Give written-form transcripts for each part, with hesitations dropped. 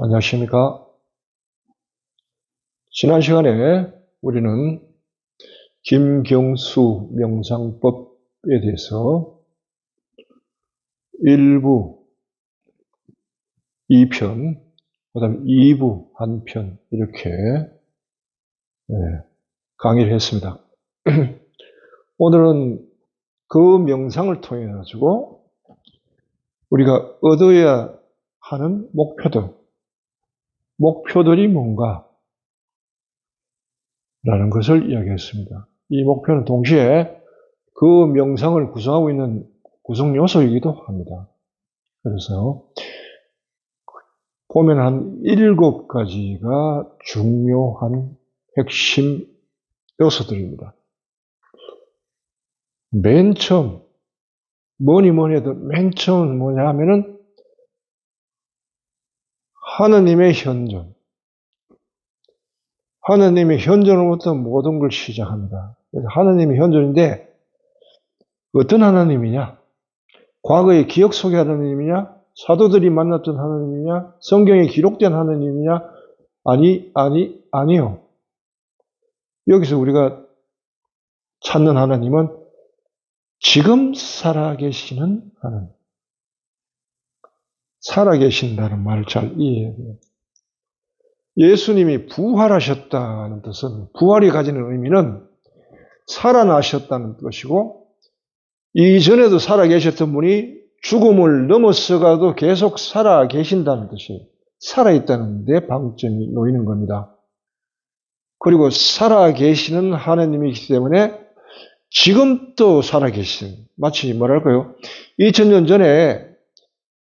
안녕하십니까. 지난 시간에 우리는 김경수 명상법에 대해서 1부 2편, 그 다음에 2부 1편 이렇게 강의를 했습니다. 오늘은 그 명상을 통해 가지고 우리가 얻어야 하는 목표들이 뭔가 라는 것을 이야기했습니다. 이 목표는 동시에 그 명상을 구성하고 있는 구성 요소이기도 합니다. 그래서 보면 한 7가지가 중요한 핵심 요소들입니다. 맨 처음, 뭐니 해도 맨 처음 뭐냐 하면은 하느님의 현존. 하느님의 현존으로부터 모든 걸 시작합니다. 그래서 하느님의 현존인데 어떤 하나님이냐? 과거의 기억 속의 하나님이냐? 사도들이 만났던 하나님이냐? 성경에 기록된 하나님이냐? 아니요. 여기서 우리가 찾는 하나님은 지금 살아계시는 하나님. 살아계신다는 말을 잘 이해해야 돼요. 예수님이 부활하셨다는 뜻은, 부활이 가지는 의미는 살아나셨다는 것이고, 이전에도 살아계셨던 분이 죽음을 넘어서가도 계속 살아계신다는 뜻이에요. 살아있다는 데 방점이 놓이는 겁니다. 그리고 살아계시는 하나님이기 때문에 지금도 살아계신, 마치 뭐랄까요? 2000년 전에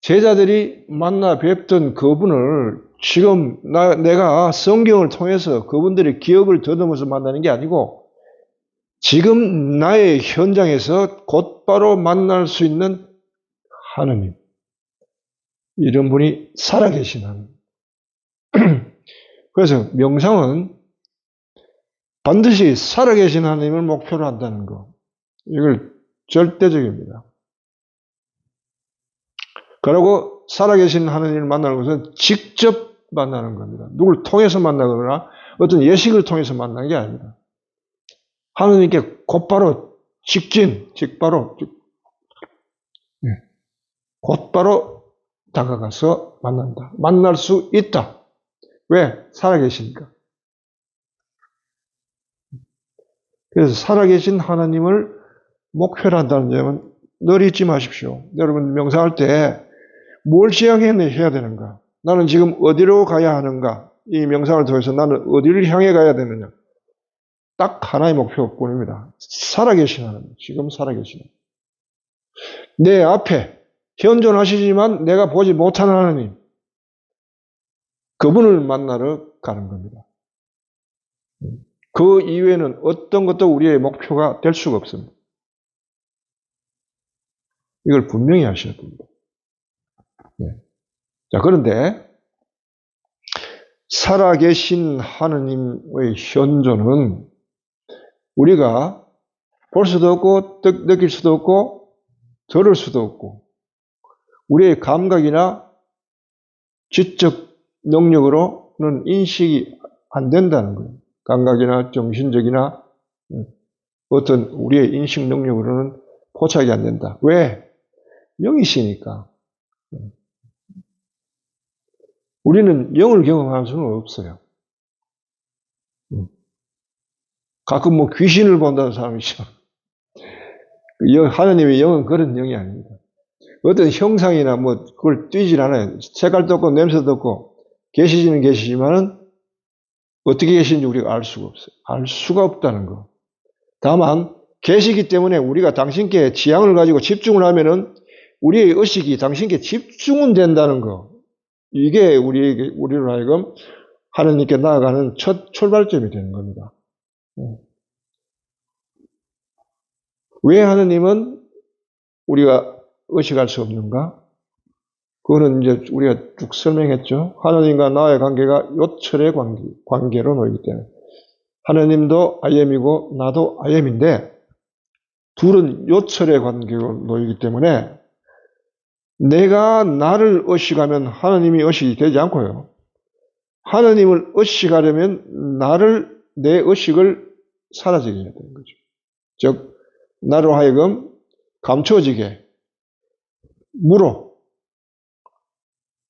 제자들이 만나 뵙던 그분을 지금 내가 성경을 통해서 그분들의 기억을 더듬어서 만나는 게 아니고 지금 나의 현장에서 곧바로 만날 수 있는 하느님. 이런 분이 살아계신 하느님. 그래서 명상은 반드시 살아계신 하느님을 목표로 한다는 거. 이걸 절대적입니다. 그리고 살아계신 하느님을 만나는 것은 직접 만나는 겁니다. 누굴 통해서 만나거나 어떤 예식을 통해서 만나는 게 아닙니다. 하느님께 곧바로 곧바로 다가가서 만난다. 만날 수 있다. 왜? 살아계시니까. 그래서 살아계신 하나님을 목표로 한다는 점은 늘 잊지 마십시오. 여러분 명상할 때 뭘 지향해야 되는가? 나는 지금 어디로 가야 하는가? 이 명상을 통해서 나는 어디를 향해 가야 되느냐? 딱 하나의 목표뿐입니다. 살아계신 하나님, 지금 살아계시는 내 앞에 현존하시지만 내가 보지 못하는 하나님, 그분을 만나러 가는 겁니다. 그 이외에는 어떤 것도 우리의 목표가 될 수가 없습니다. 이걸 분명히 하셔야 됩니다. 자, 그런데 살아계신 하느님의 현존은 우리가 볼 수도 없고 느낄 수도 없고 들을 수도 없고 우리의 감각이나 지적 능력으로는 인식이 안 된다는 거예요. 감각이나 정신적이나 어떤 우리의 인식 능력으로는 포착이 안 된다. 왜? 영이시니까. 우리는 영을 경험할 수는 없어요. 가끔 뭐 귀신을 본다는 사람이 있죠. 하나님의 영은 그런 영이 아닙니다. 어떤 형상이나 뭐 그걸 띄질 않아요. 색깔도 없고 냄새도 없고 계시지는 계시지만은 어떻게 계시는지 우리가 알 수가 없어요. 알 수가 없다는 거. 다만 계시기 때문에 우리가 당신께 지향을 가지고 집중을 하면은 우리의 의식이 당신께 집중은 된다는 거. 이게 우리로 하여금 하나님께 나아가는 첫 출발점이 되는 겁니다. 왜 하느님은 우리가 의식할 수 없는가? 그거는 이제 우리가 쭉 설명했죠. 하나님과 나의 관계가 요철의 관계로 놓이기 때문에. 하나님도 I am이고 나도 I am인데 둘은 요철의 관계로 놓이기 때문에 내가 나를 의식하면 하나님이 의식이 되지 않고요. 하나님을 의식하려면 내 의식을 사라지게 해야 되는 거죠. 즉, 나로 하여금 감춰지게,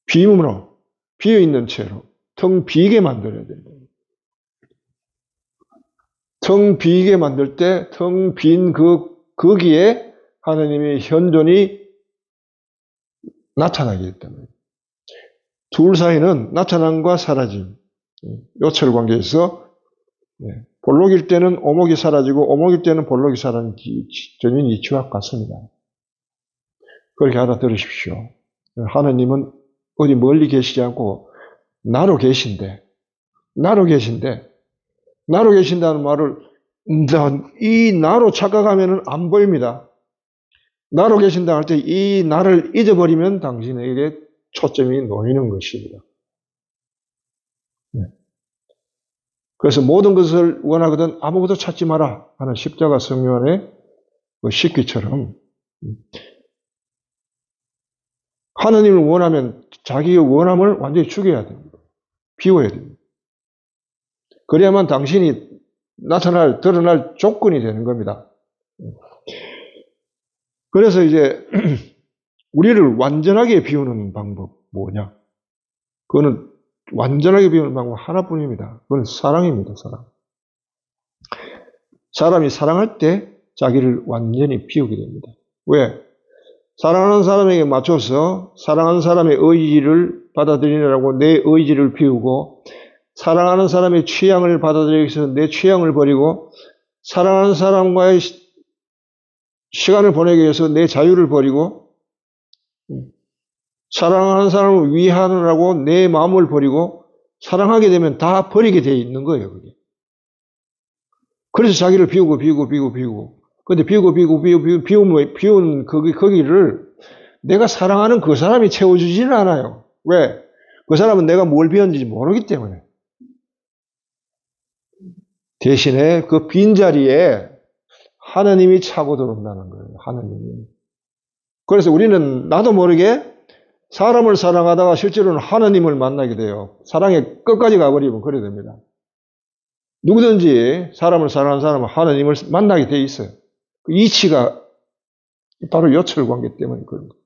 비음으로, 비어있는 채로, 텅 비게 만들어야 된다. 텅 비게 만들 때, 텅 빈 거기에 하나님의 현존이 나타나게 됐다는 거예요. 둘 사이는 나타남과 사라짐, 요철 관계에서 볼록일 때는 오목이 사라지고 오목일 때는 볼록이 사라지는 전혀 이치와 같습니다. 그렇게 알아들으십시오. 하나님은 어디 멀리 계시지 않고 나로 계신다는 말을 이 나로 착각하면 안 보입니다. 나로 계신다 할 때 이 나를 잊어버리면 당신에게 초점이 놓이는 것입니다. 그래서 모든 것을 원하거든 아무것도 찾지 마라 하는 십자가 성경의 그 식기처럼 하나님을 원하면 자기의 원함을 완전히 죽여야 됩니다. 비워야 됩니다. 그래야만 당신이 드러날 조건이 되는 겁니다. 그래서 이제 우리를 완전하게 비우는 방법 뭐냐? 그거는 완전하게 비우는 방법 하나뿐입니다. 그건 사랑입니다. 사랑. 사람이 사랑할 때 자기를 완전히 비우게 됩니다. 왜? 사랑하는 사람에게 맞춰서 사랑하는 사람의 의지를 받아들이느라고 내 의지를 비우고 사랑하는 사람의 취향을 받아들이기 위해서 내 취향을 버리고 사랑하는 사람과의 시간을 보내기 위해서 내 자유를 버리고 사랑하는 사람을 위하느라고 내 마음을 버리고 사랑하게 되면 다 버리게 돼 있는 거예요. 그게. 그래서 자기를 비우고. 근데 비우는 거기를 내가 사랑하는 그 사람이 채워주지는 않아요. 왜? 그 사람은 내가 뭘 비웠는지 모르기 때문에. 대신에 그 빈자리에 하나님이 차고 들어온다는 거예요. 하나님이. 그래서 우리는 나도 모르게 사람을 사랑하다가 실제로는 하나님을 만나게 돼요. 사랑의 끝까지 가버리면 그래 됩니다. 누구든지 사람을 사랑하는 사람은 하나님을 만나게 돼 있어요. 그 이치가 바로 요철 관계 때문에 그런 거예요.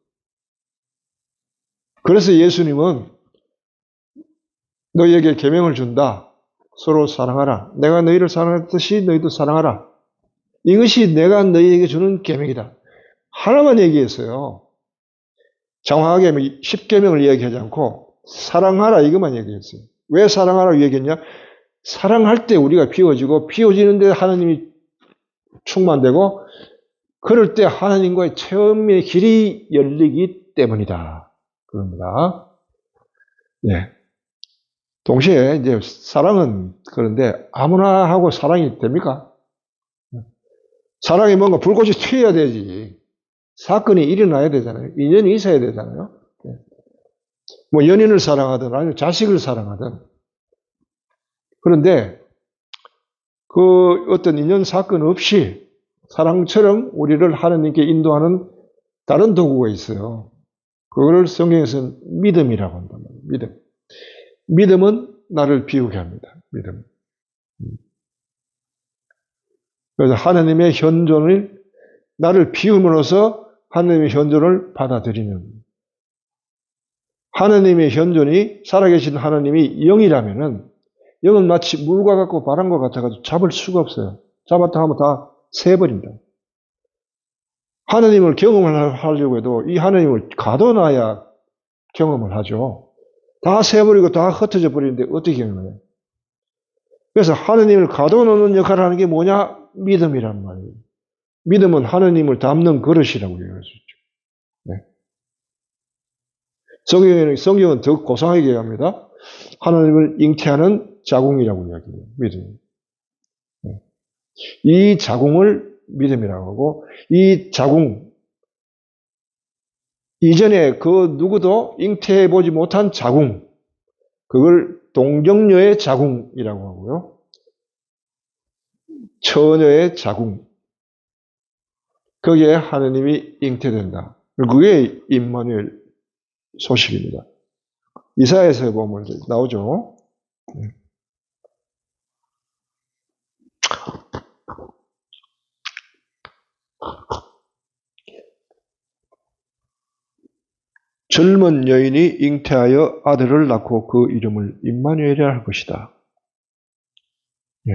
그래서 예수님은 너희에게 계명을 준다. 서로 사랑하라. 내가 너희를 사랑했듯이 너희도 사랑하라. 이것이 내가 너희에게 주는 계명이다. 하나만 얘기했어요. 정확하게 10계명을 이야기하지 않고 사랑하라 이것만 얘기했어요. 왜 사랑하라고 얘기했냐? 사랑할 때 우리가 비워지고 비워지는데 하나님이 충만되고 그럴 때 하나님과의 체험의 길이 열리기 때문이다. 그럽니다. 예. 동시에 이제 사랑은 그런데 아무나 하고 사랑이 됩니까? 사랑이 뭔가 불꽃이 튀어야 되지. 사건이 일어나야 되잖아요. 인연이 있어야 되잖아요. 뭐 연인을 사랑하든 아니면 자식을 사랑하든. 그런데 그 어떤 인연 사건 없이 사랑처럼 우리를 하나님께 인도하는 다른 도구가 있어요. 그걸 성경에서는 믿음이라고 한단 말이에요. 믿음. 믿음은 나를 비우게 합니다. 믿음. 그래서 하나님의 현존을 나를 비움으로써 하나님의 현존을 받아들이는 하나님의 현존이 살아계신 하나님이 영이라면은 영은 마치 물과 같고 바람과 같아가지고 잡을 수가 없어요. 잡았다 하면 다 새버립니다. 하나님을 경험을 하려고 해도 이 하나님을 가둬놔야 경험을 하죠. 다 새버리고 다 흩어져 버리는데 어떻게 경험해요? 그래서 하나님을 가둬놓는 역할을 하는 게 뭐냐? 믿음이란 말이에요. 믿음은 하나님을 담는 그릇이라고 얘기할 수 있죠. 네. 성경은 더 고상하게 얘기합니다. 하나님을 잉태하는 자궁이라고 이야기해요. 믿음. 네. 이 자궁을 믿음이라고 하고 이 자궁 이전에 그 누구도 잉태해보지 못한 자궁 그걸 동정녀의 자궁이라고 하고요. 처녀의 자궁 거기에 하나님이 잉태된다. 그게 임마누엘 소식입니다. 이사야에서 보면 나오죠. 젊은 여인이 잉태하여 아들을 낳고 그 이름을 임마누엘이라 할 것이다. 예.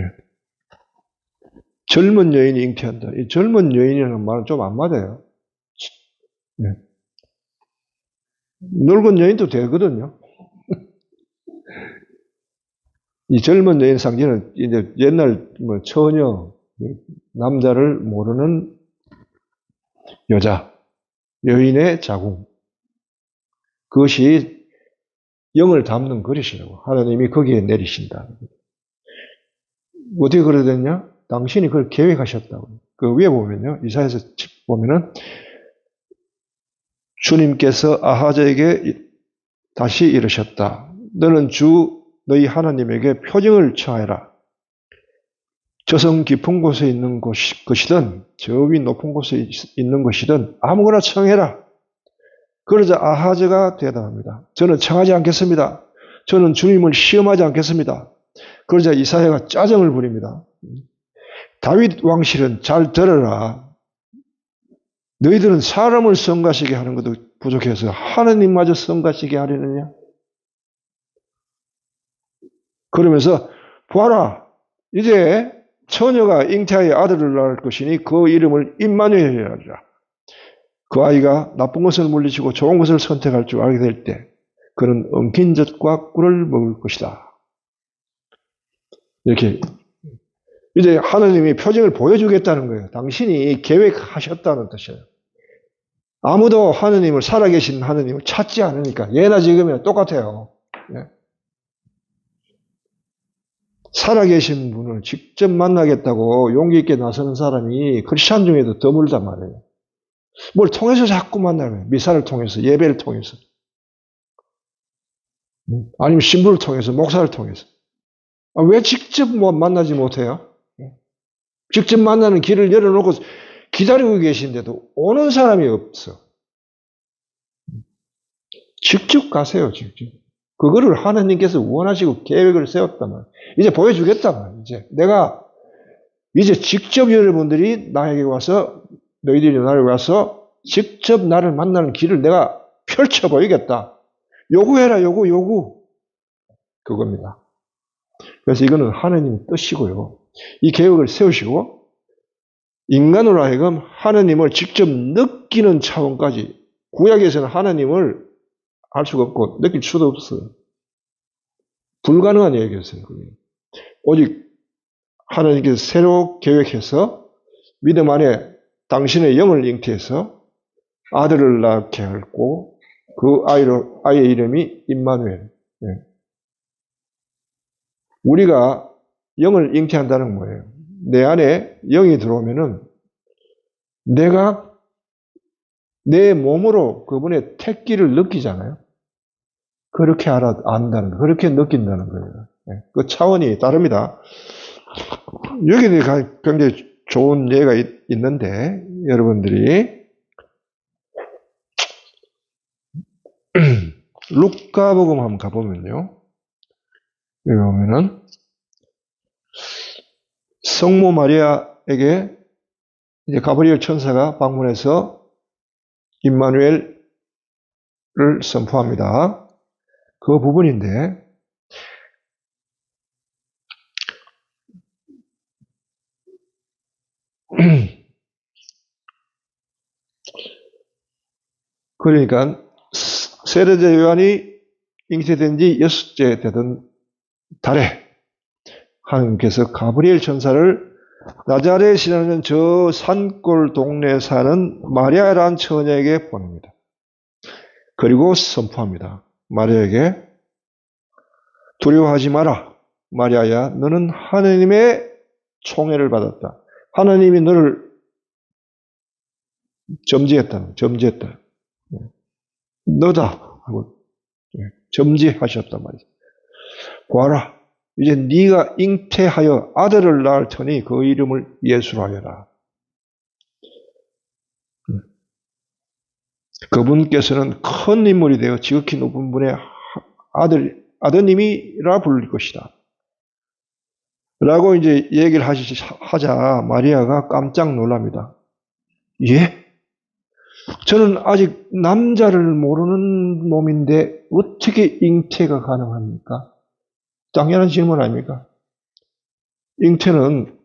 젊은 여인이 잉태한다. 이 젊은 여인이라는 말은 좀 안 맞아요. 예. 늙은 여인도 되거든요. 이 젊은 여인 상징은 이제 옛날 뭐 처녀, 남자를 모르는 여자, 여인의 자궁. 그것이 영을 담는 그릇이라고. 하나님이 거기에 내리신다. 어떻게 그래 됐냐? 당신이 그걸 계획하셨다고. 그 위에 보면요. 이사야서 보면은 주님께서 아하즈에게 다시 이르셨다. 너는 주 너희 하나님에게 표징을 청하라. 저성 깊은 곳에 있는 것이든 저 위 높은 곳에 있는 것이든 아무거나 청해라. 그러자 아하즈가 대답합니다. 저는 청하지 않겠습니다. 저는 주님을 시험하지 않겠습니다. 그러자 이사야가 짜증을 부립니다. 다윗 왕실은 잘 들어라. 너희들은 사람을 성가시게 하는 것도 부족해서 하느님마저 성가시게 하려느냐? 그러면서 보아라. 이제 처녀가 잉태하여 아들을 낳을 것이니 그 이름을 임마누엘이라 하리라. 그 아이가 나쁜 것을 물리치고 좋은 것을 선택할 줄 알게 될 때 그는 엉킨 젖과 꿀을 먹을 것이다. 이렇게 이제 하나님이 표징을 보여주겠다는 거예요. 당신이 계획하셨다는 뜻이에요. 아무도 하나님을 살아계신 하나님을 찾지 않으니까 예나 지금이나 똑같아요. 예. 살아계신 분을 직접 만나겠다고 용기 있게 나서는 사람이 크리스찬 중에도 드물단 말이에요. 뭘 통해서 자꾸 만나요. 미사를 통해서, 예배를 통해서. 아니면 신부를 통해서, 목사를 통해서. 왜 직접 만나지 못해요? 직접 만나는 길을 열어놓고 기다리고 계신데도 오는 사람이 없어. 직접 가세요, 직접. 그거를 하나님께서 원하시고 계획을 세웠단 말이에요. 이제 보여주겠단 말이에요. 내가 이제 직접 여러분들이 나에게 와서 너희들이 나를 와서 직접 나를 만나는 길을 내가 펼쳐 보이겠다. 요구해라, 요구. 그겁니다. 그래서 이거는 하나님의 뜻이고요. 이 계획을 세우시고 인간으로 하여금 하나님을 직접 느끼는 차원까지 구약에서는 하나님을 알 수가 없고 느낄 수도 없어요. 불가능한 얘기였어요. 오직 하나님께서 새로 계획해서 믿음 안에 당신의 영을 잉태해서 아들을 낳게 하고 그 아이의 이름이 임마누엘. 우리가 영을 잉태한다는 거예요. 내 안에 영이 들어오면은 내가 내 몸으로 그분의 택기를 느끼잖아요. 그렇게 안다는 거, 그렇게 느낀다는 거예요. 그 차원이 다릅니다. 여기에 굉장히 좋은 예가 있는데 여러분들이 루카복음 한번 가보면요. 여기 보면은 성모 마리아에게 이제 가브리엘 천사가 방문해서 임마누엘을 선포합니다. 그 부분인데 그러니까 세례자 요한이 잉태된 지 6째 되던 달에 하나님께서 가브리엘 천사를 나자렛이라는 저 산골 동네에 사는 마리아라는 처녀에게 보냅니다. 그리고 선포합니다. 마리아에게 두려워하지 마라. 마리아야, 너는 하나님의 총애를 받았다. 하나님이 너를 점지했다. 너다 하고 점지하셨단 말이죠. 보아라, 이제 네가 잉태하여 아들을 낳을 터니 그 이름을 예수로 하여라. 그분께서는 큰 인물이 되어 지극히 높은 분의 아들 아드님이라 부를 것이다. 라고 이제 얘기를 하자 마리아가 깜짝 놀랍니다. 예? 저는 아직 남자를 모르는 몸인데 어떻게 잉태가 가능합니까? 당연한 질문 아닙니까? 잉태는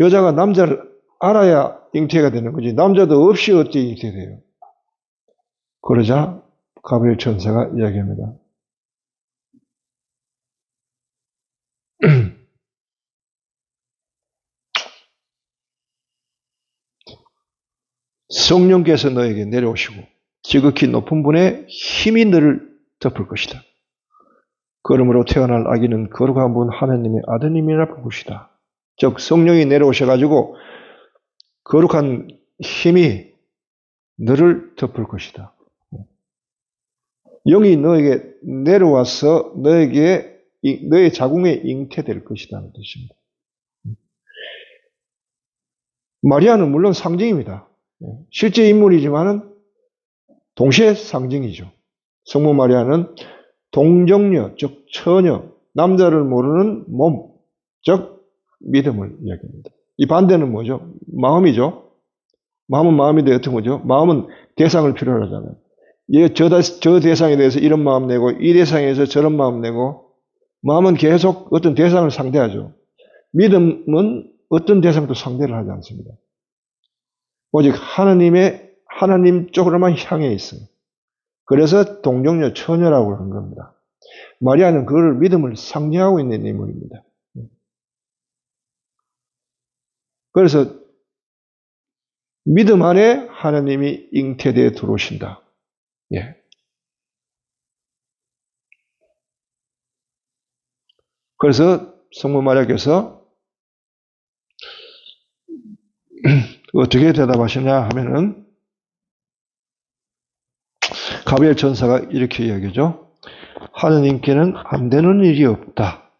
여자가 남자를 알아야 잉태가 되는 거지 남자도 없이 어떻게 잉태돼요? 그러자 가브리엘 천사가 이야기합니다. 성령께서 너에게 내려오시고 지극히 높은 분의 힘이 너를 덮을 것이다. 그러므로 태어날 아기는 거룩한 분 하나님의 아드님이라 부를 것이다. 즉 성령이 내려오셔가지고 거룩한 힘이 너를 덮을 것이다. 영이 너에게 내려와서 너의 자궁에 잉태될 것이라는 뜻입니다. 마리아는 물론 상징입니다. 실제 인물이지만은 동시에 상징이죠. 성모 마리아는 동정녀, 즉 처녀, 남자를 모르는 몸, 즉 믿음을 이야기합니다. 이 반대는 뭐죠? 마음이죠. 마음은 마음인데 어떤 거죠? 마음은 대상을 필요로 하잖아요. 저 대상에 대해서 이런 마음 내고 이 대상에 대해서 저런 마음 내고 마음은 계속 어떤 대상을 상대하죠. 믿음은 어떤 대상도 상대를 하지 않습니다. 오직 하나님 쪽으로만 향해 있어요. 그래서 동정녀 처녀라고 하는 겁니다. 마리아는 그걸 믿음을 상징하고 있는 인물입니다. 그래서 믿음 안에 하나님이 잉태되어 들어오신다. 예. 그래서 성모 마리아께서 어떻게 대답하시냐 하면은 가브리엘 천사가 이렇게 이야기하죠. 하느님께는 안 되는 일이 없다.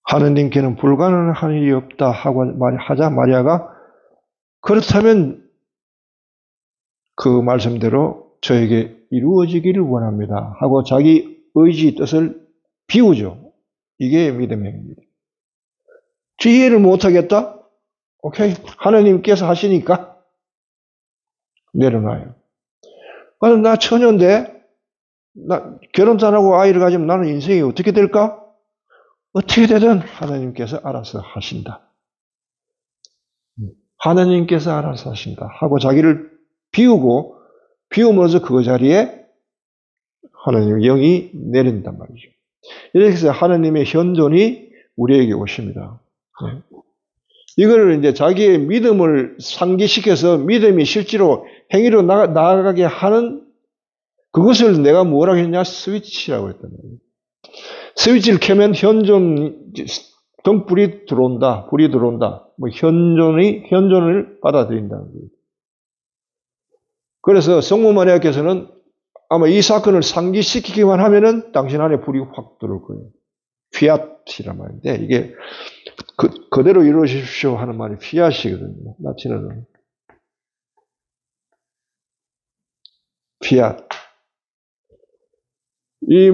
하느님께는 불가능한 일이 없다 하고 하자 마리아가 그렇다면 그 말씀대로 저에게 이루어지기를 원합니다 하고 자기 의지 뜻을 비우죠. 이게 믿음의 행위입니다. 이해를 못하겠다? 오케이. 하나님께서 하시니까 내려놔요. 그래서 나 처녀인데 나 결혼도 안 하고 아이를 가지면 나는 인생이 어떻게 될까? 어떻게 되든 하나님께서 알아서 하신다. 하나님께서 알아서 하신다 하고 자기를 비우면서 그 자리에 하나님의 영이 내린단 말이죠. 이렇게 해서 하나님의 현존이 우리에게 오십니다. 이걸 이제 자기의 믿음을 상기시켜서 믿음이 실제로 행위로 나아가게 하는 그것을 내가 뭐라고 했냐? 스위치라고 했단 말이에요. 스위치를 켜면 현존, 등불이 들어온다, 불이 들어온다. 뭐 현존을 받아들인다는 거예요. 그래서 성모 마리아께서는 아마 이 사건을 상기시키기만 하면은 당신 안에 불이 확 들어올 거예요. 피앗이란 말인데 이게 그대로 이루어지십시오 하는 말이 피앗이거든요. 라틴어는. 피앗. 이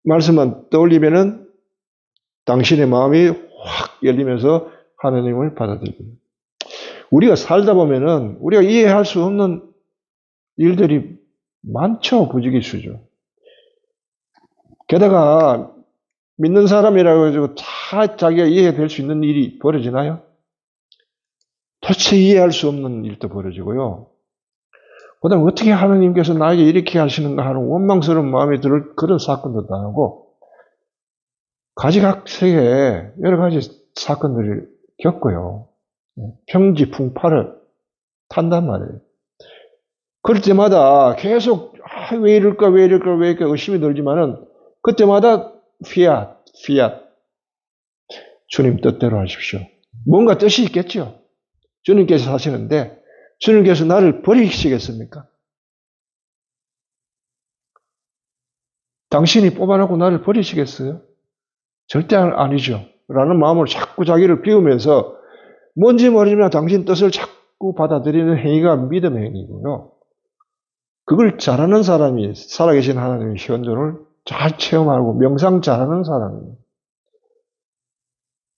말씀만 떠올리면은 당신의 마음이 확 열리면서 하나님을 받아들이고. 우리가 살다 보면은 우리가 이해할 수 없는 일들이 많죠. 부지기수죠. 게다가 믿는 사람이라고 해가지고 다 자기가 이해될 수 있는 일이 벌어지나요? 도대체 이해할 수 없는 일도 벌어지고요. 그 다음에 어떻게 하나님께서 나에게 이렇게 하시는가 하는 원망스러운 마음이 들 그런 사건도 나오고 가지각색의 여러 가지 사건들을 겪어요. 평지 풍파를 탄단 말이에요. 그럴 때마다 계속 왜 이럴까 의심이 들지만은 그때마다 피앗 주님 뜻대로 하십시오. 뭔가 뜻이 있겠죠. 주님께서 하시는데 주님께서 나를 버리시겠습니까? 당신이 뽑아놓고 나를 버리시겠어요? 절대 아니죠. 라는 마음을 자꾸 자기를 비우면서 뭔지 모르지만 당신 뜻을 자꾸 받아들이는 행위가 믿음의 행위고요. 그걸 잘하는 사람이 살아계신 하나님의 현존을 잘 체험하고 명상 잘하는 사람이에요.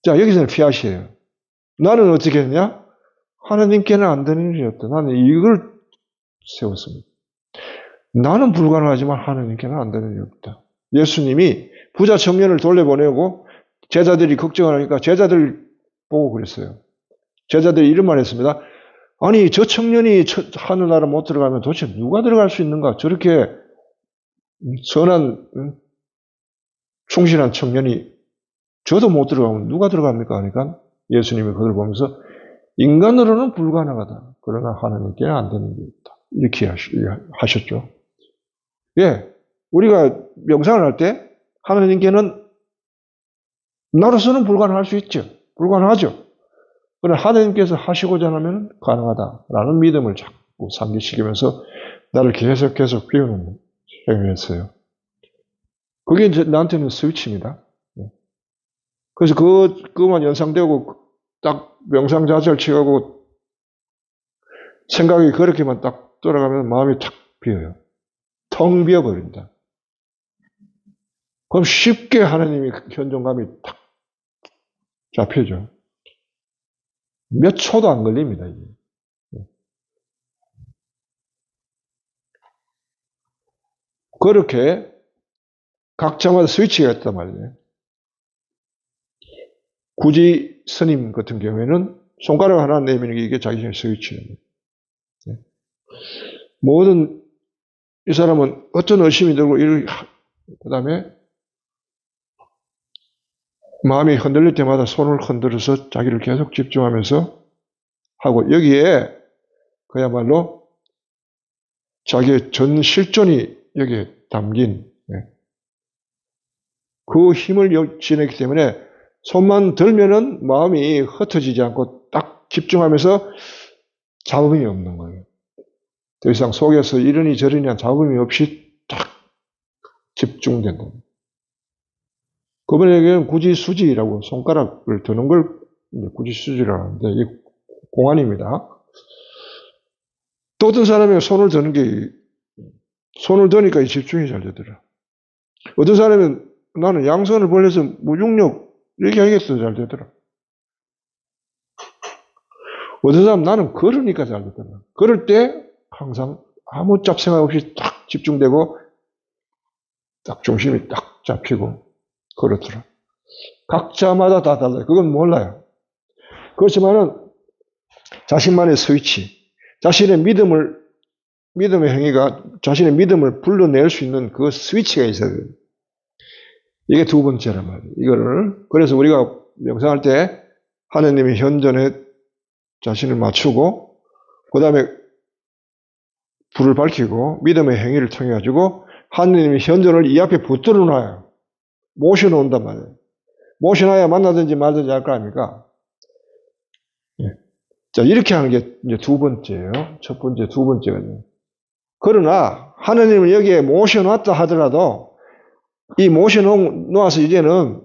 자, 여기서는 피하시에요. 나는 어떻게 했냐? 하나님께는 안 되는 일이었다. 나는 이걸 세웠습니다. 나는 불가능하지만 하나님께는 안 되는 일이 없다. 예수님이 부자 청년을 돌려보내고 제자들이 걱정하니까 제자들 보고 그랬어요. 제자들이 이런 말 했습니다. 아니, 저 청년이 하늘나라 못 들어가면 도대체 누가 들어갈 수 있는가? 저렇게 선한, 충실한 청년이 저도 못 들어가면 누가 들어갑니까? 그러니까 예수님이 그걸 보면서 인간으로는 불가능하다. 그러나 하나님께는 안 되는 게 있다. 이렇게 하셨죠. 예, 우리가 명상을 할 때 하나님께는 나로서는 불가능할 수 있죠. 불가능하죠. 그러나 하나님께서 하시고자 하면 가능하다라는 믿음을 자꾸 상기시키면서 나를 계속 비우는 행위를 했어요. 그게 이제 나한테는 스위치입니다. 그래서 그것만 연상되고 딱 명상 자세를 취하고 생각이 그렇게만 딱 돌아가면 마음이 탁 비어요. 텅 비어버린다. 그럼 쉽게 하나님의 현존감이 탁 잡혀져. 몇 초도 안 걸립니다, 이게. 그렇게 각자마다 스위치가 있단 말이에요. 굳이 스님 같은 경우에는 손가락 하나 내미는 게 이게 자기 스위치입니다. 모든 이 사람은 어떤 의심이 들고 그 다음에 마음이 흔들릴 때마다 손을 흔들어서 자기를 계속 집중하면서 하고 여기에 그야말로 자기의 전 실존이 여기에 담긴 그 힘을 지녔기 때문에 손만 들면은 마음이 흩어지지 않고 딱 집중하면서 잡음이 없는 거예요. 더 이상 속에서 이러니 저러니 한 잡음이 없이 딱 집중된다. 그분에게는 구지수지라고 손가락을 드는 걸 구지수지라고 하는데 이 공안입니다. 또 어떤 사람이 손을 드는 게 손을 드니까 집중이 잘 되더라. 어떤 사람은 나는 양손을 벌려서 무중력 이렇게 하겠어 잘 되더라. 어떤 사람은 나는 걸으니까 잘 되더라. 걸을 때 항상 아무 잡생각 없이 딱 집중되고 딱 중심이 딱 잡히고 그렇더라. 각자마다 다 달라요. 그건 몰라요. 그렇지만은 자신만의 스위치, 자신의 믿음의 행위가 자신의 믿음을 불러낼 수 있는 그 스위치가 있어야 돼요. 이게 두 번째란 말이에요. 이거를 그래서 우리가 명상할 때 하느님의 현존에 자신을 맞추고 그 다음에 불을 밝히고 믿음의 행위를 통해 가지고 하느님의 현존을 이 앞에 붙들어 놔요. 모셔놓는단 말이에요. 모셔놔야 만나든지 말든지 할 거 아닙니까? 예. 자, 이렇게 하는 게 이제 두 번째예요. 첫 번째, 두 번째거든요. 그러나 하느님을 여기에 모셔놨다 하더라도 이 모셔놓아서 이제는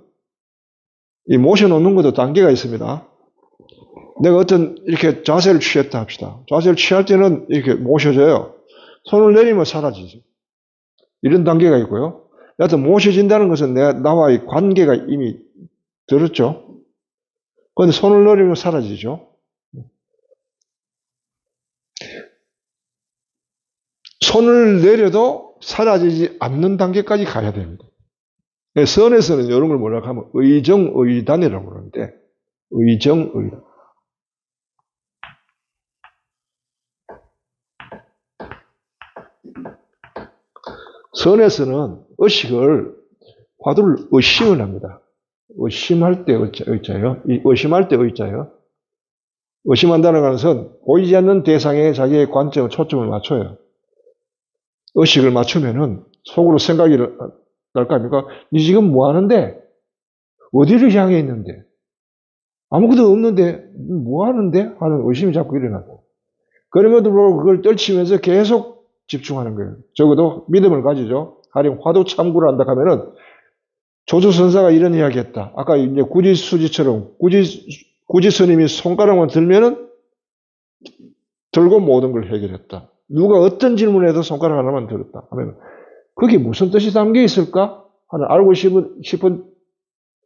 이 모셔놓는 것도 단계가 있습니다. 내가 어떤 이렇게 자세를 취했다 합시다. 자세를 취할 때는 이렇게 모셔져요. 손을 내리면 사라지죠. 이런 단계가 있고요. 여하튼 모셔진다는 것은 나와의 관계가 이미 들었죠. 그런데 손을 내리면 사라지죠. 손을 내려도 사라지지 않는 단계까지 가야 됩니다. 선에서는 이런 걸 뭐라고 하면 의정의단이라고 그러는데 의정의단. 선에서는 의식을 화두를 의심을 합니다. 의심할 때 의자예요. 이 의심할 때 의자예요. 의심한다는 것은 보이지 않는 대상에 자기의 관점을 초점을 맞춰요. 의식을 맞추면은 속으로 생각이 날 거 아닙니까? 니 지금 뭐 하는데? 어디를 향해 있는데? 아무것도 없는데 뭐 하는데? 하는 의심이 자꾸 일어나고. 그럼에도 불구하고 그걸 떨치면서 계속 집중하는 거예요. 적어도 믿음을 가지죠. 가령 화두 참구를 한다 하면은 조주선사가 이런 이야기 했다. 아까 이제 구지수지처럼 구지 스님이 손가락만 들면은 들고 모든 걸 해결했다. 누가 어떤 질문에도 손가락 하나만 들었다 하면 그게 무슨 뜻이 담겨 있을까 하는 알고 싶은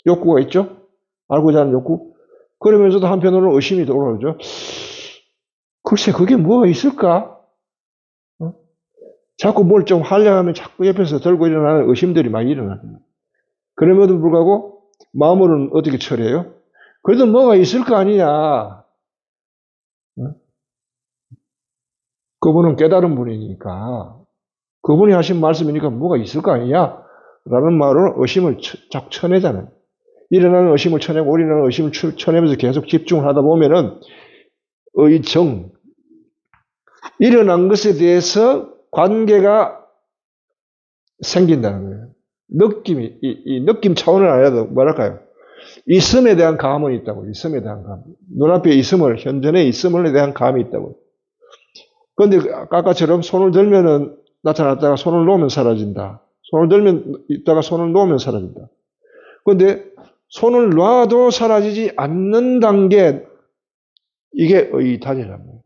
욕구가 있죠. 알고자 하는 욕구. 그러면서도 한편으로는 의심이 돌아오죠. 글쎄 그게 뭐가 있을까? 어? 자꾸 뭘 좀 하려고 하면 자꾸 옆에서 들고 일어나는 의심들이 많이 일어납니다. 그럼에도 불구하고 마음으로는 어떻게 처리해요? 그래도 뭐가 있을 거 아니냐. 어? 그분은 깨달은 분이니까 그분이 하신 말씀이니까 뭐가 있을 거 아니냐 라는 말로 의심을 자꾸 쳐내잖아요. 일어나는 의심을 쳐내고 우리는 의심을 쳐내면서 계속 집중을 하다 보면은 의정, 일어난 것에 대해서 관계가 생긴다는 거예요. 느낌이, 이 느낌 차원을 알아도 뭐랄까요? 있음에 대한 감은 있다고, 있음에 대한 감. 눈앞에 있음을, 현존에 있음에 대한 감이 있다고. 그런데 아까처럼 손을 들면은 나타났다가 손을 놓으면 사라진다. 손을 들면 있다가 손을 놓으면 사라진다. 그런데 손을 놔도 사라지지 않는 단계, 이게 의단이라는 거예요.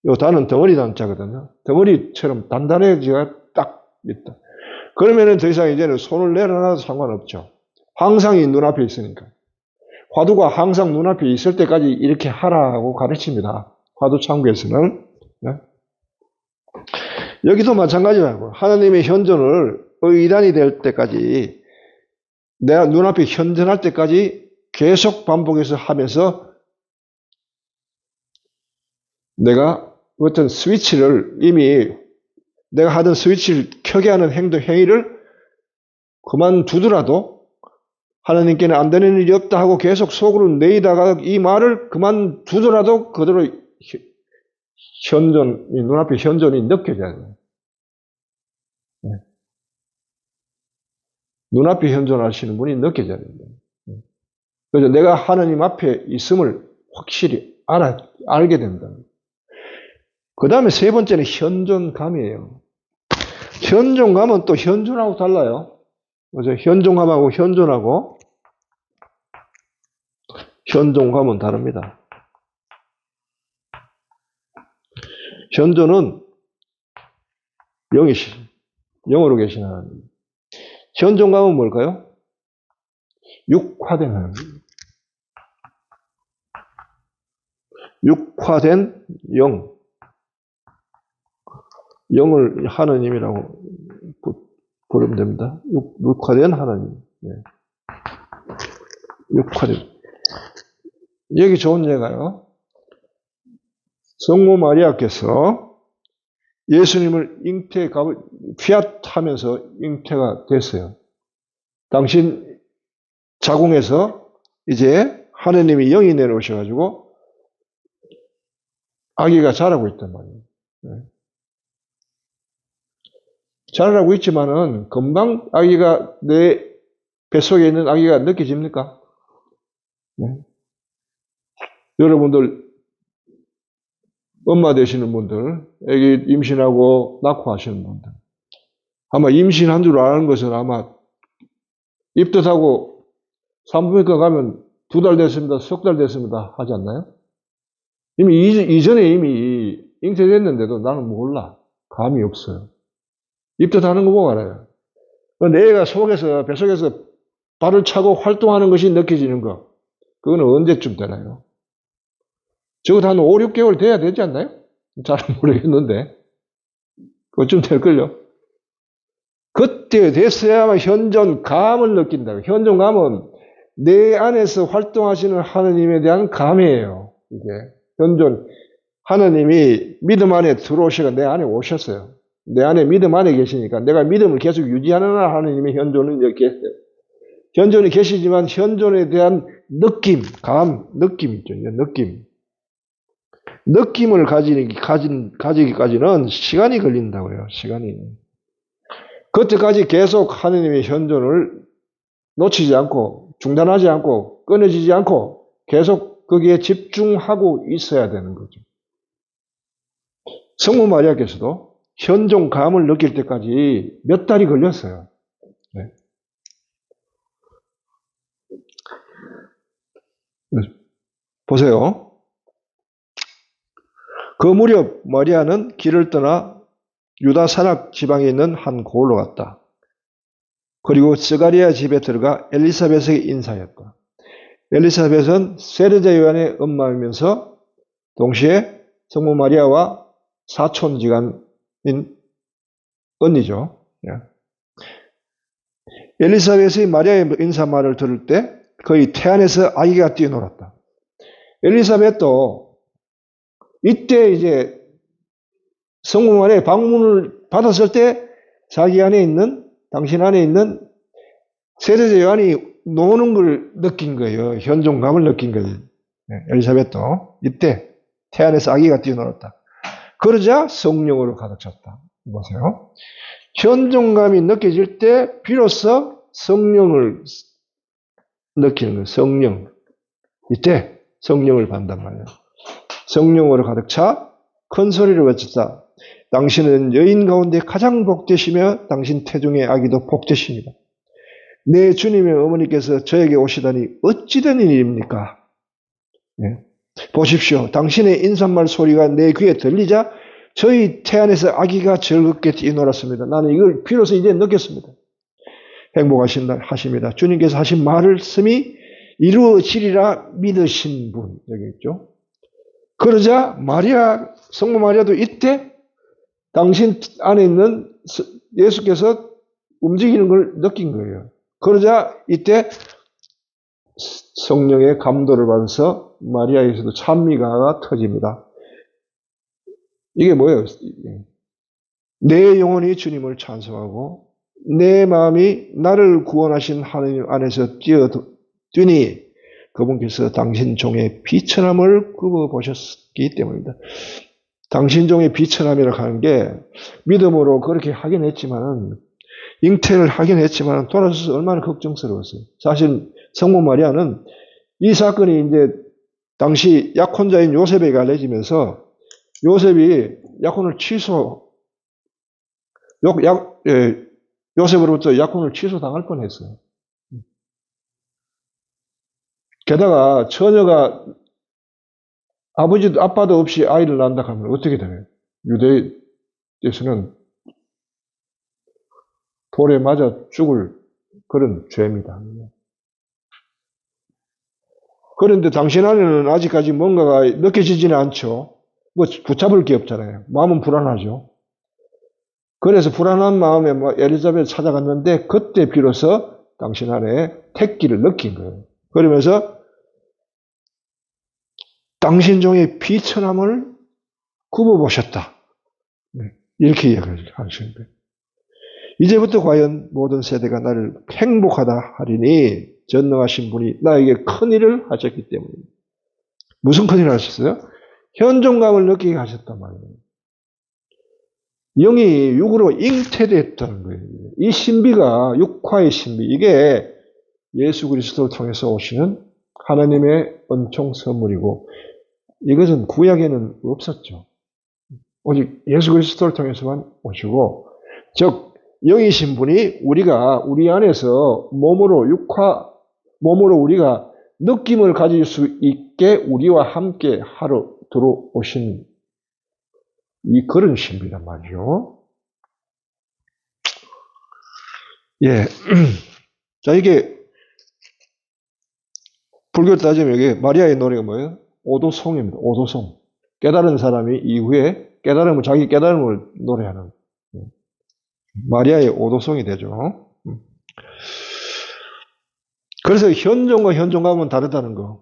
이 단은 덩어리 단자거든요. 덩어리처럼 단단해지가 딱 있다. 그러면은 더 이상 이제는 손을 내려놔도 상관없죠. 항상 이 눈앞에 있으니까. 화두가 항상 눈앞에 있을 때까지 이렇게 하라고 가르칩니다. 화두 참고에서는. 네? 여기도 마찬가지라고. 하나님의 현존을 의단이 될 때까지 내가 눈앞에 현존할 때까지 계속 반복해서 하면서 내가 어떤 스위치를 이미 내가 하던 스위치를 켜게 하는 행위를 그만두더라도 하나님께는 안 되는 일이 없다 하고 계속 속으로 내다가 이 말을 그만두더라도 그대로 눈앞에 현존이 느껴져야 돼요. 네. 눈앞에 현존하시는 분이 느껴져야 됩니다. 그래서 내가 하나님 앞에 있음을 확실히 알게 된다. 그 다음에 세 번째는 현존감이에요. 현존감은 또 현존하고 달라요. 그래서 현존감하고 현존감은 다릅니다. 현존은 영으로 계신 하나님. 현존감은 뭘까요? 육화된 하나님. 육화된 영. 영을 하나님이라고 부르면 됩니다. 육화된 하나님. 네. 육화된. 여기 좋은 예가요. 성모 마리아께서 예수님을 피앗하면서 잉태가 됐어요. 당신 자궁에서 이제 하느님이 영이 내려오셔가지고 아기가 자라고 있단 말이에요. 네. 자라고 있지만은 금방 아기가 내 뱃속에 있는 아기가 느껴집니까? 네. 여러분들 엄마 되시는 분들, 아기 임신하고 낳고 하시는 분들 아마 임신한 줄 아는 것은 아마 입덧하고 산부인과 가면 2달 됐습니다, 3달 됐습니다 하지 않나요? 이미 이전에 이미 잉태됐는데도 나는 몰라. 감이 없어요. 입덧하는 거 보고 알아요. 내 애가 뱃속에서 발을 차고 활동하는 것이 느껴지는 거. 그거는 언제쯤 되나요? 적어도 한 5, 6개월 돼야 되지 않나요? 잘 모르겠는데. 그쯤 될걸요. 그때 됐어야만 현존감을 느낀다. 현존감은 내 안에서 활동하시는 하느님에 대한 감이에요. 이게 하느님이 믿음 안에 들어오시고 내 안에 오셨어요. 내 안에 믿음 안에 계시니까 내가 믿음을 계속 유지하는 하느님의 현존은 여기 계세요. 현존이 계시지만 현존에 대한 느낌 있죠. 느낌을 가지기까지는 시간이 걸린다고요. 시간이. 그때까지 계속 하느님의 현존을 놓치지 않고 중단하지 않고 끊어지지 않고 계속 거기에 집중하고 있어야 되는 거죠. 성모 마리아께서도 현존감을 느낄 때까지 몇 달이 걸렸어요. 네. 보세요. 그 무렵 마리아는 길을 떠나 유다 산악 지방에 있는 한 고을로 갔다. 그리고 스가랴 집에 들어가 엘리사벳에게 인사했다. 엘리사벳은 세르자 요한의 엄마이면서 동시에 성모 마리아와 사촌지간인 언니죠. 엘리사벳이 마리아의 인사말을 들을 때 거의 태안에서 아기가 뛰어놀았다. 엘리사벳도 이때 이제 성모 마리아의 방문을 받았을 때 자기 안에 있는, 당신 안에 있는 세례자 요한이 노는 걸 느낀 거예요. 현존감을 느낀 거예요. 엘리사벳도 이때 태안에서 아기가 뛰어놀았다. 그러자 성령으로 가득 찼다. 보세요. 현존감이 느껴질 때 비로소 성령을 느끼는 거예요. 성령. 이때 성령을 받는단 말이에요. 성령으로 가득 차 큰 소리를 외쳤다. 당신은 여인 가운데 가장 복되시며 당신 태중의 아기도 복되십니다. 내 주님의 어머니께서 저에게 오시다니 어찌된 일입니까? 보십시오. 당신의 인사말 소리가 내 귀에 들리자 저희 태안에서 아기가 즐겁게 뛰어놀았습니다. 나는 이걸 비로소 이제 느꼈습니다. 행복하십니다. 주님께서 하신 말씀이 이루어지리라 믿으신 분. 여기 있죠. 그러자 성모 마리아도 이때 당신 안에 있는 예수께서 움직이는 걸 느낀 거예요. 그러자 이때 성령의 감도를 받아서 마리아에서도 찬미가 터집니다. 이게 뭐예요? 내 영혼이 주님을 찬송하고 내 마음이 나를 구원하신 하나님 안에서 뛰니 그분께서 당신 종의 비천함을 굽어보셨기 때문입니다. 당신 종의 비천함이라고 하는 게 믿음으로 그렇게 하긴 했지만은 잉태를 하긴 했지만 돌아서서 얼마나 걱정스러웠어요. 사실 성모 마리아는 이 사건이 이제 당시 약혼자인 요셉에게 알려지면서 요셉이 약혼을 요셉으로부터 약혼을 취소당할 뻔했어요. 게다가 처녀가 아버지도 아빠도 없이 아이를 낳는다 하면 어떻게 되나요? 유대에서는 돌에 맞아 죽을 그런 죄입니다. 그런데 당신 안에는 아직까지 뭔가가 느껴지지는 않죠. 뭐 붙잡을 게 없잖아요. 마음은 불안하죠. 그래서 불안한 마음에 엘리자벳을 찾아갔는데 그때 비로소 당신 안에 택기를 느낀 거예요. 그러면서 당신 종의 비천함을 굽어보셨다. 이렇게 이야기를 하시는 거예요. 이제부터 과연 모든 세대가 나를 행복하다 하리니 전능하신 분이 나에게 큰일을 하셨기 때문입니다. 무슨 큰일을 하셨어요? 현존감을 느끼게 하셨단 말이에요. 영이 육으로 잉태됐다는 거예요. 이 신비가 육화의 신비, 이게 예수 그리스도를 통해서 오시는 하나님의 은총 선물이고 이것은 구약에는 없었죠. 오직 예수 그리스도를 통해서만 오시고, 즉 영이신 분이 우리 안에서 몸으로 우리가 느낌을 가질 수 있게 우리와 함께 하러 들어오신 그런 신비란 말이죠. 예. 자, 이게 불교 따지면 이게 마리아의 노래가 뭐예요? 오도송입니다. 오도송. 깨달은 사람이 이후에 자기 깨달음을 노래하는 마리아의 오도송이 되죠. 그래서 현존과 현존감은 다르다는 거.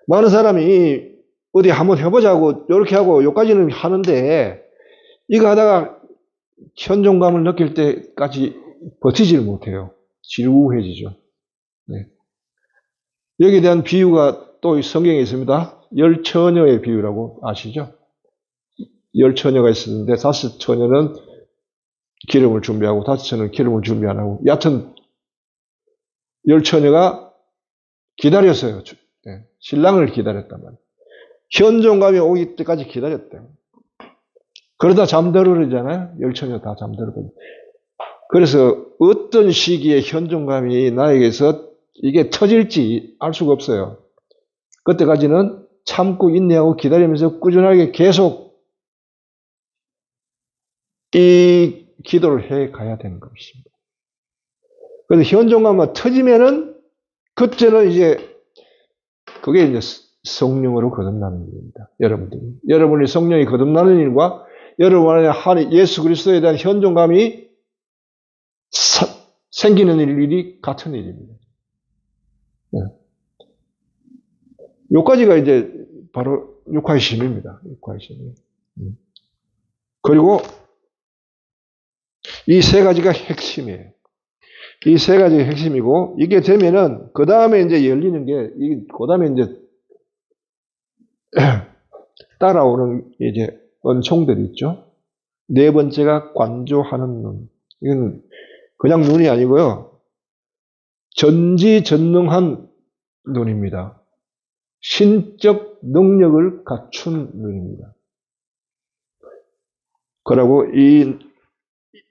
많은 사람이 어디 한번 해보자고 이렇게 하고 여기까지는 하는데 이거 하다가 현존감을 느낄 때까지 버티지를 못해요. 지루해지죠. 네. 여기에 대한 비유가 또 성경에 있습니다. 10처녀의 비유라고 아시죠? 10처녀가 있었는데 5처녀는 기름을 준비하고 5처녀는 기름을 준비 안 하고, 여하튼 10처녀가 기다렸어요. 신랑을 기다렸단 말이에요. 현존감이 오기 때까지 기다렸대요. 그러다 잠들으잖아요. 10처녀 다 잠들거든요. 그래서 어떤 시기에 현존감이 나에게서 이게 터질지 알 수가 없어요. 그때까지는 참고 인내하고 기다리면서 꾸준하게 계속 이 기도를 해 가야 되는 것입니다. 그래서 현존감만 터지면은 그때는 이제 그게 이제 성령으로 거듭나는 일입니다. 여러분이 성령이 거듭나는 일과 여러분 안에 예수 그리스도에 대한 현존감이 생기는 일이 같은 일입니다. 네. 요까지가 이제 바로 육화의 심입니다. 육화의 심. 그리고 이 세 가지가 핵심이에요. 이 세 가지가 핵심이고, 이게 되면은, 그 다음에 이제 열리는 게, 그 다음에 이제 따라오는 이제 은총들이 있죠. 네 번째가 관조하는 눈. 이건 그냥 눈이 아니고요. 전지전능한 눈입니다. 신적 능력을 갖춘 눈입니다. 그리고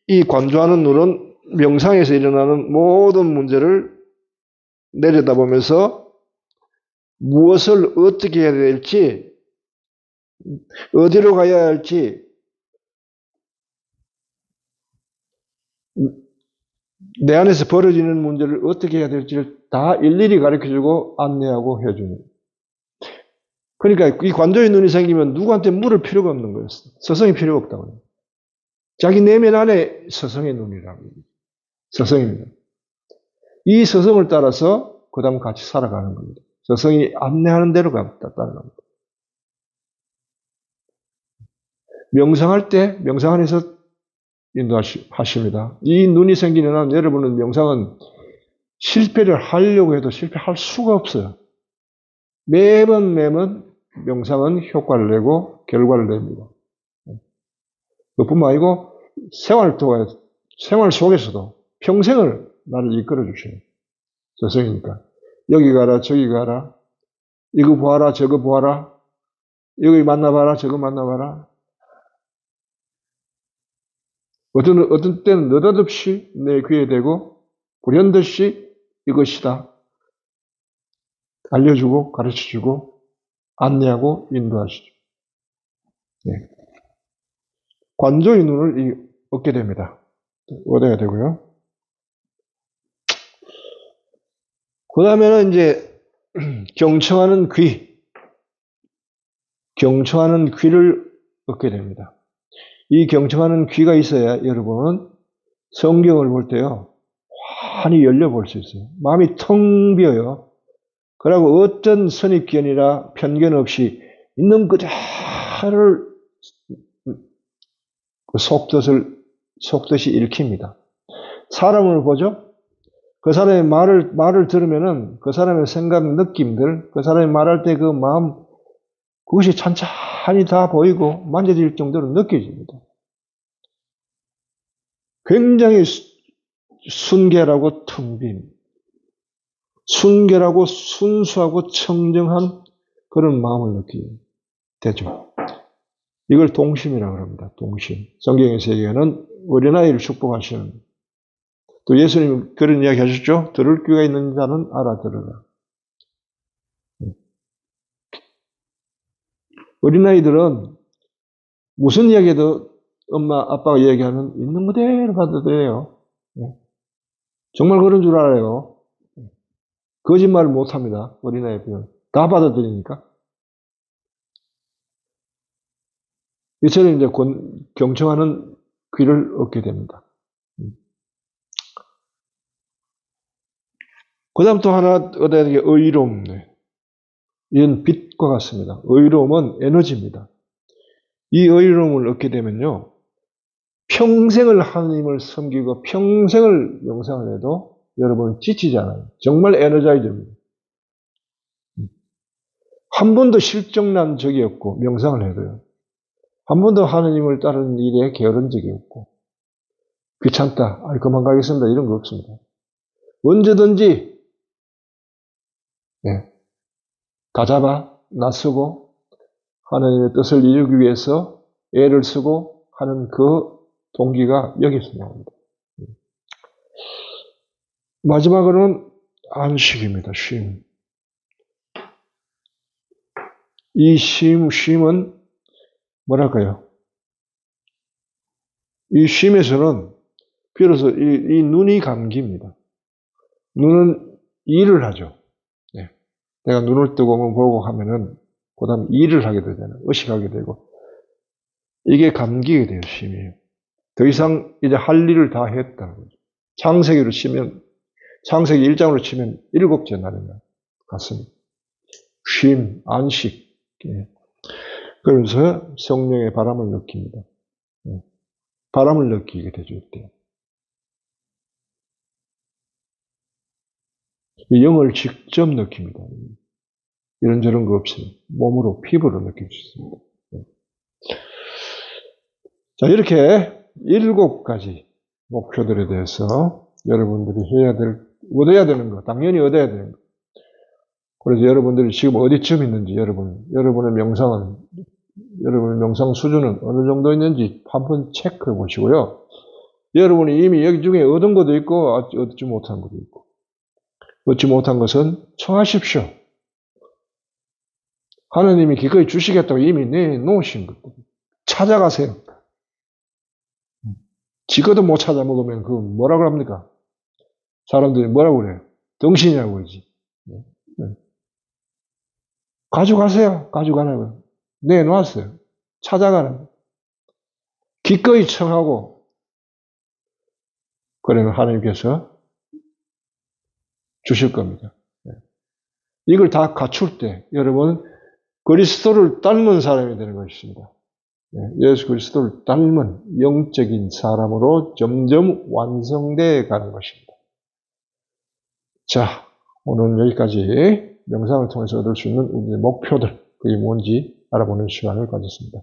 이 관조하는 눈은 명상에서 일어나는 모든 문제를 내려다보면서 무엇을 어떻게 해야 될지, 어디로 가야 할지, 내 안에서 벌어지는 문제를 어떻게 해야 될지를 다 일일이 가르쳐주고 안내하고 해주는. 그러니까 이 관조의 눈이 생기면 누구한테 물을 필요가 없는 거예요. 서성이 필요가 없다고요. 자기 내면 안에 서성의 눈이라고. 서성입니다. 이 서성을 따라서 그 다음 같이 살아가는 겁니다. 서성이 안내하는 대로 따라갑니다. 명상할 때 명상 안에서 인도하십니다. 이 눈이 생기는 한 여러분은 명상은 실패를 하려고 해도 실패할 수가 없어요. 매번 명상은 효과를 내고 결과를 냅니다. 그뿐만 아니고 생활 속에서도 평생을 나를 이끌어 주셔요. 스승이니까. 여기 가라 저기 가라 이거 보아라 저거 보아라 여기 만나봐라 저거 만나봐라. 어떤 때는 느닷없이 내 귀에 대고 불현듯이 이것이다. 알려주고 가르쳐주고 안내하고 인도하시죠. 네. 관조의 눈을 얻게 됩니다. 얻어야 되고요. 그 다음에는 이제 경청하는 귀를 얻게 됩니다. 이 경청하는 귀가 있어야 여러분은 성경을 볼 때요, 환히 열려볼 수 있어요. 마음이 텅 비어요. 그리고 어떤 선입견이나 편견 없이 있는 그대로를 속뜻이 읽힙니다. 사람을 보죠? 그 사람의 말을 들으면은 그 사람의 생각, 느낌들, 그 사람이 말할 때 그 마음, 그것이 찬찬히 다 보이고 만져질 정도로 느껴집니다. 굉장히 순결하고 텅 빈, 순결하고 순수하고 청정한 그런 마음을 느끼게 되죠. 이걸 동심이라고 합니다. 동심. 성경에서 얘기하는 어린아이를 축복하시는. 또 예수님 그런 이야기 하셨죠? 들을 귀가 있는 자는 알아들으라. 어린아이들은 무슨 이야기도 엄마, 아빠가 얘기하면 있는 그대로 받아들여요. 정말 그런 줄 알아요. 거짓말을 못합니다. 어린아이들은. 다 받아들이니까. 이처럼 이제 경청하는 귀를 얻게 됩니다. 그 다음 또 하나 얻어야 되는 게 의로움. 이건 빛과 같습니다. 의로움은 에너지입니다. 이 의로움을 얻게 되면요, 평생을 하나님을 섬기고 평생을 명상을 해도 여러분 지치지 않아요. 정말 에너자이즈입니다. 한 번도 실정난 적이 없고 명상을 해도요. 한 번도 하나님을 따르는 일에 게으른 적이 없고 귀찮다, 그만 가겠습니다, 이런 거 없습니다. 언제든지 다 잡아 나서고 하나님의 뜻을 이루기 위해서 애를 쓰고 하는 그 동기가 여기서 나옵니다. 마지막으로는 안식입니다. 쉼. 이 쉼은 뭐랄까요? 이 쉼에서는 비로소 이 눈이 감깁니다. 눈은 일을 하죠. 네. 내가 눈을 뜨고 뭐 보고 하면은 그 다음 일을 하게 되잖아요. 의식하게 되고. 이게 감기게 돼요, 쉼이에요. 더 이상 이제 할 일을 다 했다는 거죠. 창세기로 치면, 창세기 1장으로 치면 7째 날인 것 같습니다. 쉼, 안식. 예. 그러면서 성령의 바람을 느낍니다. 예. 바람을 느끼게 되죠, 이때. 영을 직접 느낍니다. 이런저런 거 없이 몸으로, 피부로 느낄 수 있습니다. 자, 이렇게 7가지 목표들에 대해서 여러분들이 얻어야 되는 거, 당연히 얻어야 되는 거. 그래서 여러분들이 지금 어디쯤 있는지, 여러분의 명상 수준은 어느 정도 있는지 한번 체크해 보시고요. 여러분이 이미 여기 중에 얻은 것도 있고, 얻지 못한 것도 있고. 얻지 못한 것은 청하십시오. 하나님이 기꺼이 주시겠다고 이미 내놓으신 것들. 찾아가세요. 지거도 못 찾아 먹으면 그 뭐라고 합니까? 사람들이 뭐라고 그래요? 덩신이라고 그러지. 가져가세요. 가져가라고요. 내놓았어요. 찾아가라고. 기꺼이 청하고, 그러면 하나님께서 주실 겁니다. 이걸 다 갖출 때, 여러분, 그리스도를 닮은 사람이 되는 것입니다. 예수 그리스도를 닮은 영적인 사람으로 점점 완성되어 가는 것입니다. 자, 오늘 여기까지 명상을 통해서 얻을 수 있는 우리의 목표들, 그게 뭔지 알아보는 시간을 가졌습니다.